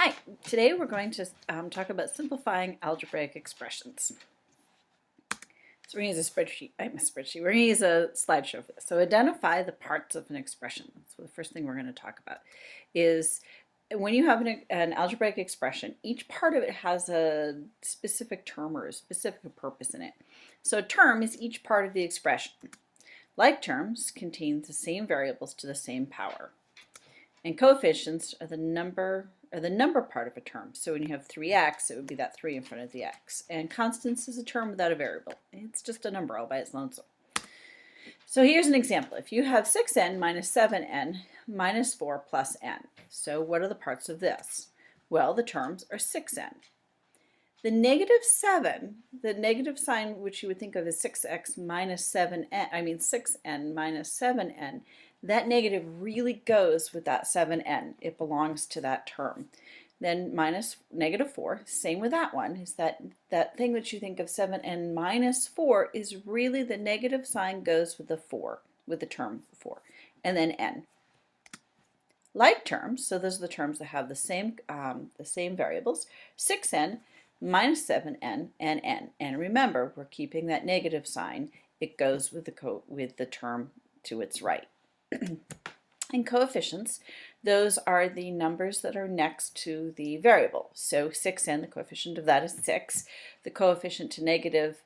Hi, today we're going to talk about simplifying algebraic expressions. So we're going to use a spreadsheet. We're going to use a slideshow for this. So identify the parts of an expression. So the first thing we're going to talk about is when you have an algebraic expression, each part of it has a specific term or a specific purpose in it. So a term is each part of the expression. Like terms contains the same variables to the same power. And coefficients are the number part of a term. So when you have 3x, it would be that 3 in front of the x. And constants is a term without a variable. It's just a number all by its lonesome. So here's an example. If you have 6n minus 7n minus 4 plus n. So what are the parts of this? Well, the terms are 6n. The negative 7, the negative sign, which you would think of as 6x minus 7n, 6n minus 7n, that negative really goes with that 7n. It belongs to that term. Then minus negative 4, same with that one, is that thing that you think of 7n minus 4 is really the negative sign goes with the 4, with the term 4, and then n. Like terms, so those are the terms that have the same variables, 6n minus 7n and n. And remember, we're keeping that negative sign. It goes with the term to its right. And coefficients, those are the numbers that are next to the variable. So 6n, the coefficient of that is 6. The coefficient to negative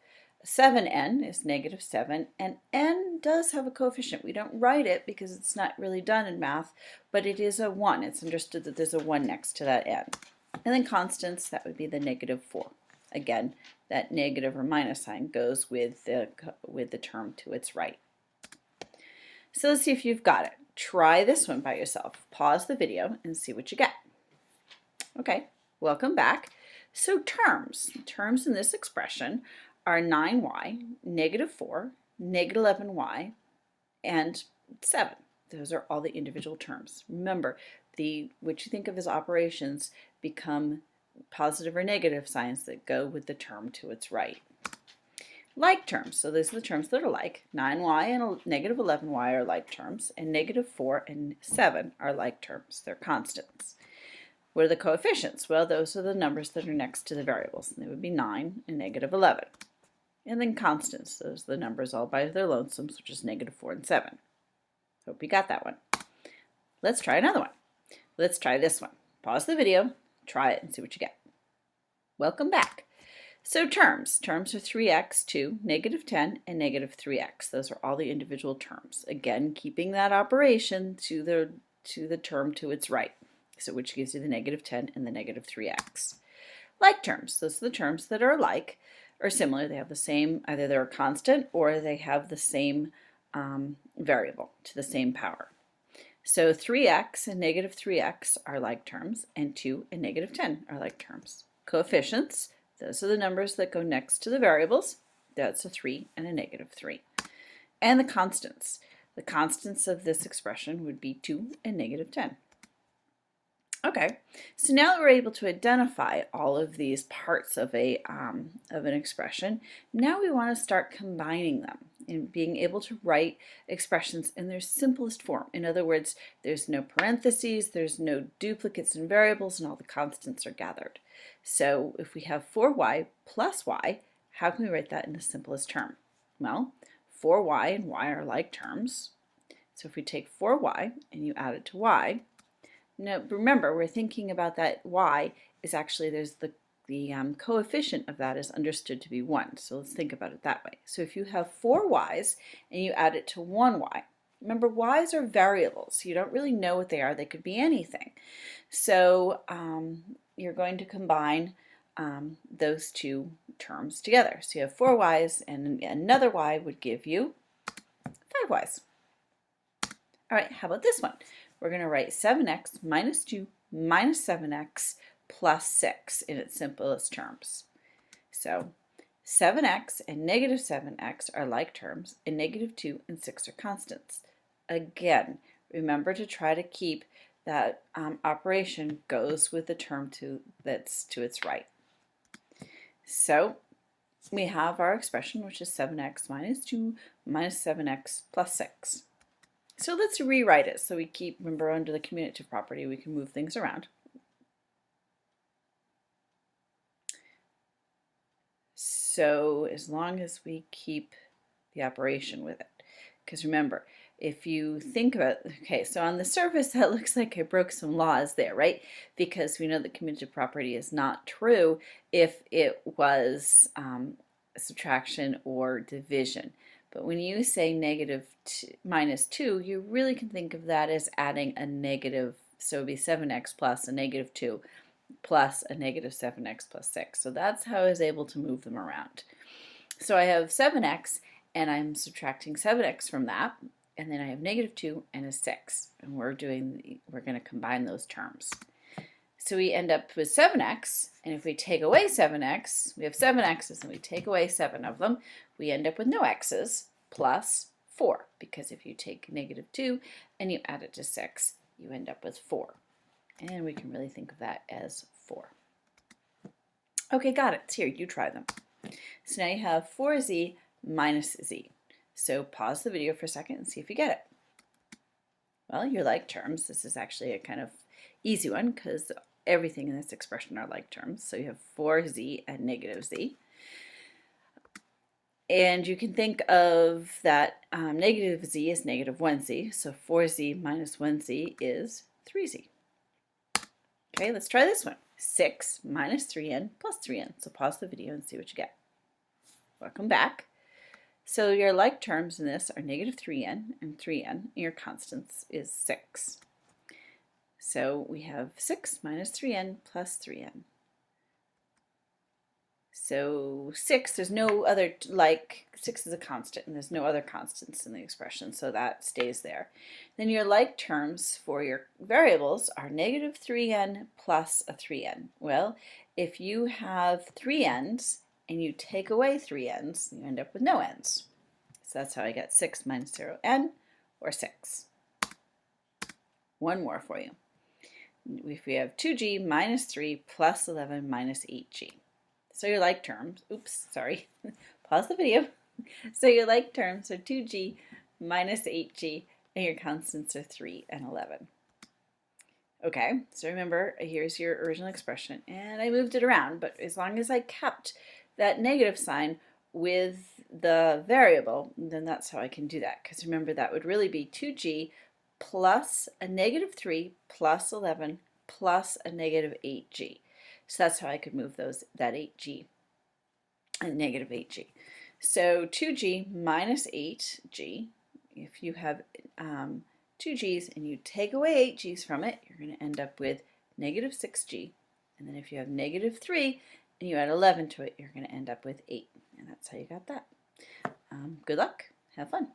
7n is negative 7, and n does have a coefficient. We don't write it because it's not really done in math, but it is a 1. It's understood that there's a 1 next to that n. And then constants, that would be the negative 4. Again, that negative or minus sign goes with the term to its right. So let's see if you've got it. Try this one by yourself. Pause the video and see what you get. Okay, welcome back. So terms in this expression are 9y, negative 4, negative 11y, and 7. Those are all the individual terms. Remember, what you think of as operations become positive or negative signs that go with the term to its right. Like terms, so those are the terms that are like. 9y and negative 11y are like terms, and negative 4 and 7 are like terms. They're constants. What are the coefficients? Well, those are the numbers that are next to the variables, and they would be 9 and negative 11. And then constants, those are the numbers all by their lonesomes, which is negative 4 and 7. Hope you got that one. Let's try another one. Let's try this one. Pause the video, try it, and see what you get. Welcome back. So terms are 3x, 2, negative 10, and negative 3x. Those are all the individual terms. Again, keeping that operation to the term to its right, so which gives you the negative 10 and the negative 3x. Like terms, those are the terms that are alike or similar. They have the same, either they're a constant or they have the same variable to the same power. So 3x and negative 3x are like terms, and 2 and negative 10 are like terms. Coefficients, those are the numbers that go next to the variables. That's a 3 and a negative 3. And the constants of this expression would be 2 and negative 10. Okay, so now that we're able to identify all of these parts of an expression, now we want to start combining them and being able to write expressions in their simplest form. In other words, there's no parentheses, there's no duplicates and variables, and all the constants are gathered. So if we have 4y plus y, how can we write that in the simplest term? Well, 4y and y are like terms. So if we take 4y and you add it to y, now remember, we're thinking about that y is actually, there's the coefficient of that is understood to be 1. So let's think about it that way. So if you have 4 y's and you add it to 1 y, remember y's are variables. You don't really know what they are. They could be anything. So you're going to combine those two terms together. So you have 4 y's and another y would give you 5 y's. All right, how about this one? We're going to write 7x minus 2 minus 7x plus 6 in its simplest terms. So 7x and negative 7x are like terms, and negative 2 and 6 are constants. Again, remember to try to keep that operation goes with the term that's to its right. So we have our expression, which is 7x minus 2 minus 7x plus 6. So let's rewrite it so we keep, remember, under the commutative property we can move things around. So as long as we keep the operation with it. Because remember, if you think about, okay, so on the surface that looks like I broke some laws there, right? Because we know that commutative property is not true if it was subtraction or division. But when you say minus 2, you really can think of that as adding a negative, so it would be 7x plus a negative 2 plus a negative 7x plus 6. So that's how I was able to move them around. So I have 7x, and I'm subtracting 7x from that, and then I have negative 2 and a 6, and we're going to combine those terms. So we end up with 7x, and if we take away 7x, we have 7x's, and we take away 7 of them, we end up with no x's plus 4, because if you take negative 2 and you add it to 6, you end up with 4. And we can really think of that as 4. Okay, got it. Here, you try them. So now you have 4z minus z. So pause the video for a second and see if you get it. Well, your like terms. This is actually a kind of easy one because everything in this expression are like terms. So you have 4z and negative z. And you can think of that negative z as negative 1z. So 4z minus 1z is 3z. Okay, let's try this one. 6 minus 3n plus 3n. So pause the video and see what you get. Welcome back. So your like terms in this are negative 3n and 3n, and your constants is 6. So we have 6 minus 3n plus 3n. So 6, there's no other, 6 is a constant, and there's no other constants in the expression, so that stays there. Then your like terms for your variables are negative 3n plus a 3n. Well, if you have 3 n's and you take away 3 n's, you end up with no n's. So that's how I get 6 minus 0n, or 6. One more for you. If we have 2g minus 3 plus 11 minus 8g. So your like terms, oops, sorry, pause the video. So your like terms are 2g minus 8g, and your constants are 3 and 11. Okay, so remember, here's your original expression, and I moved it around, but as long as I kept that negative sign with the variable, then that's how I can do that. Because remember, that would really be 2g plus a negative 3 plus 11 plus a negative 8g. So that's how I could move that 8g and negative 8g. So 2g minus 8g, if you have 2g's and you take away 8g's from it, you're going to end up with negative 6g. And then if you have negative 3 and you add 11 to it, you're going to end up with 8. And that's how you got that. Good luck. Have fun.